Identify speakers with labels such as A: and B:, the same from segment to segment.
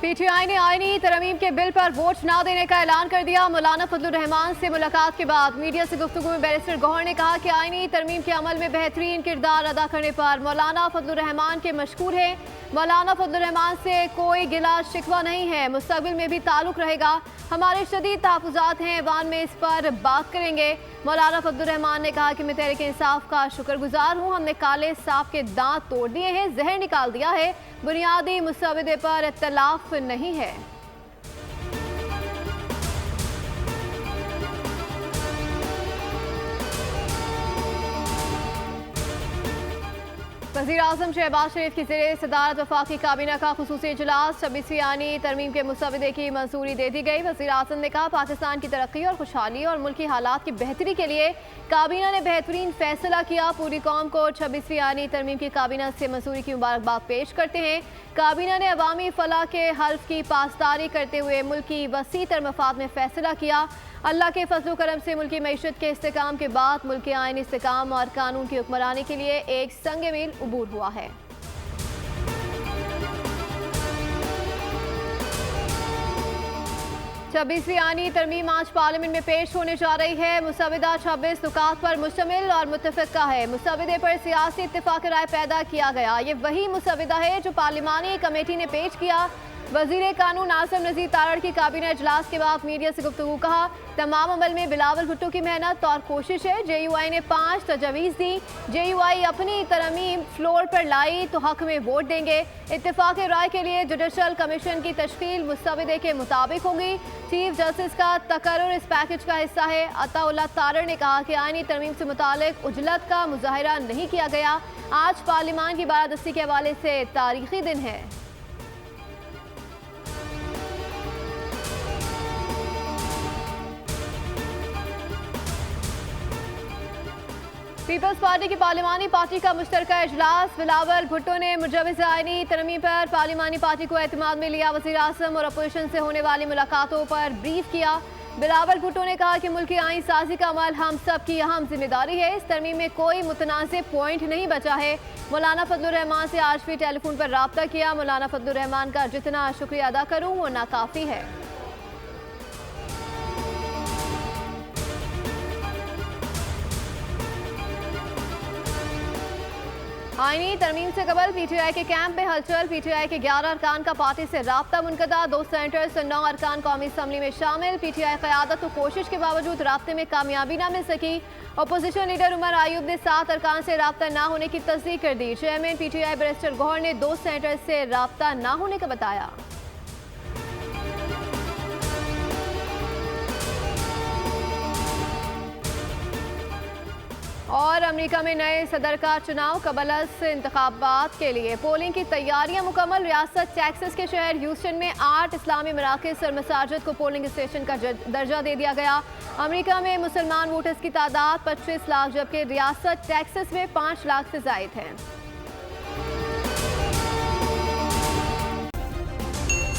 A: PTI ने आईनी तरमीम के बिल पर वोट न देने का ऐलान कर दिया। मौलाना फजलुर रहमान से मुलाकात के बाद मीडिया से गुफ्तगू में बैरिस्टर गौहर ने कहा कि आईनी तरमीम के अमल में बेहतरीन किरदार अदा करने पर मौलाना फजलुर रहमान के मशकूर हैं। मौलाना फजलुर रहमान से कोई गिला शिकवा नहीं है, मुस्तकबिल में भी ताल्लुक रहेगा। हमारे शदीद तहफ़्फ़ुज़ात हैं, ऐवान में इस पर बात करेंगे। मौलाना फजलुर रहमान ने कहा कि मैं तहरीक इंसाफ का शुक्रगुजार हूँ। हमने काले सांप के दांत तोड़ दिए हैं, जहर निकाल दिया है। बुनियादी मुसवदे पर इख्तिलाफ नहीं है। वज़ीर-ए-आज़म शहबाज शरीफ की ज़ेरे सदारत वफाकी काबीना का खुसूसी इजलास 26वीं आईनी तरमीम के मुसवदे की मंजूरी दे दी गई। वज़ीर-ए-आज़म ने कहा पाकिस्तान की तरक्की और खुशहाली और मुल्की हालात की बेहतरी के लिए काबीना ने बेहतरीन फैसला किया। पूरी कौम को 26वीं आईनी तरमीम की काबीना से मंजूरी की मुबारकबाद पेश करते हैं। काबीना ने अवामी फलाह के हल्फ की पासदारी करते हुए मुल्क की वसी तर मफाद में फैसला किया। अल्लाह के फजल करम से मुल्की मईशत के इस्तेकाम के बाद मुल्क के आईनी इस्तेकाम और कानून की हुक्मरानी के लिए एक संग मील उबूर हुआ है। छब्बीसवीं आईनी तरमीम आज पार्लियामेंट में पेश होने जा रही है। मुसवदा 26 नुकात पर मुश्तमिल और मुत्तफ़िक़ा है। मुसवदे पर सियासी इत्तेफ़ाक़ राय पैदा किया गया। ये वही मुसवदा है जो पार्लिमानी कमेटी ने पेश किया। वज़ीर कानून आसिम नज़ीर तारड़ की काबीना इजलास के बाद मीडिया से गुफ्तगू कहा, तमाम अमल में बिलावल भुट्टो की मेहनत और कोशिश है। JUI ने 5 तजवीज़ दी। JUI अपनी तरमीम फ्लोर पर लाई तो हक में वोट देंगे। इत्तेफाक राय के लिए जुडिशल कमीशन की तश्कील मुसवदे के मुताबिक होगी। चीफ जस्टिस का तकर्रुर इस पैकेज का हिस्सा है। अताउल्लाह तारड़ ने कहा कि आईनी तरमीम से मुतालिक उजलत का मुजाहिरा नहीं किया गया। आज पार्लिमान की बारादस्ती के हवाले से तारीखी दिन है। पीपल्स पार्टी की पार्लिमानी पार्टी का मुश्तरका इजलास। बिलावल भुट्टो ने मुजव्विज़ आईनी तरमीम पर पार्लिमानी पार्टी को एतमाद में लिया। वज़ीर-ए-आज़म और अपोजिशन से होने वाली मुलाकातों पर ब्रीफ किया। बिलावल भुट्टो ने कहा कि मुल्क की आईन साजी का अमल हम सब की अहम जिम्मेदारी है। इस तरमीम में कोई मुतनाज़ पॉइंट नहीं बचा है। मौलाना फजलुर रहमान से आज भी टेलीफोन पर रब्ता किया। मौलाना फजलुर रहमान का जितना शुक्रिया अदा करूँ वो नाकाफ़ी है। आईनी तरमीम से कबल पीटीआई के कैंप में हलचल। पीटीआई के 11 अरकान का पार्टी से राब्ता मुनक़दा। 2 सेनेटर्स और 9 अरकान कौमी असम्बली में शामिल। पीटीआई क़यादत को कोशिश के बावजूद राब्ते में कामयाबी न मिल सकी। अपोजिशन लीडर उमर आयूब ने 7 अरकान से राब्ता न होने की तस्दीक कर दी। चेयरमैन पीटीआई बैरिस्टर गौहर ने 2 सेनेटर्स से राब्ता न होने का बताया। और अमेरिका में नए सदर का चुनाव कबलस इंतखाबात के लिए पोलिंग की तैयारियां मुकम्मल। रियासत टेक्सास के शहर ह्यूस्टन में 8 इस्लामी मराकज़ और मसाजिद को पोलिंग स्टेशन का दर्जा दे दिया गया। अमेरिका में मुसलमान वोटर्स की तादाद 25 लाख जबकि रियासत टेक्सास में 5 लाख से ज़ायद है।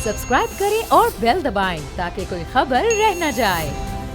B: सब्सक्राइब करें और बेल दबाएं ताकि कोई खबर रह न जाए।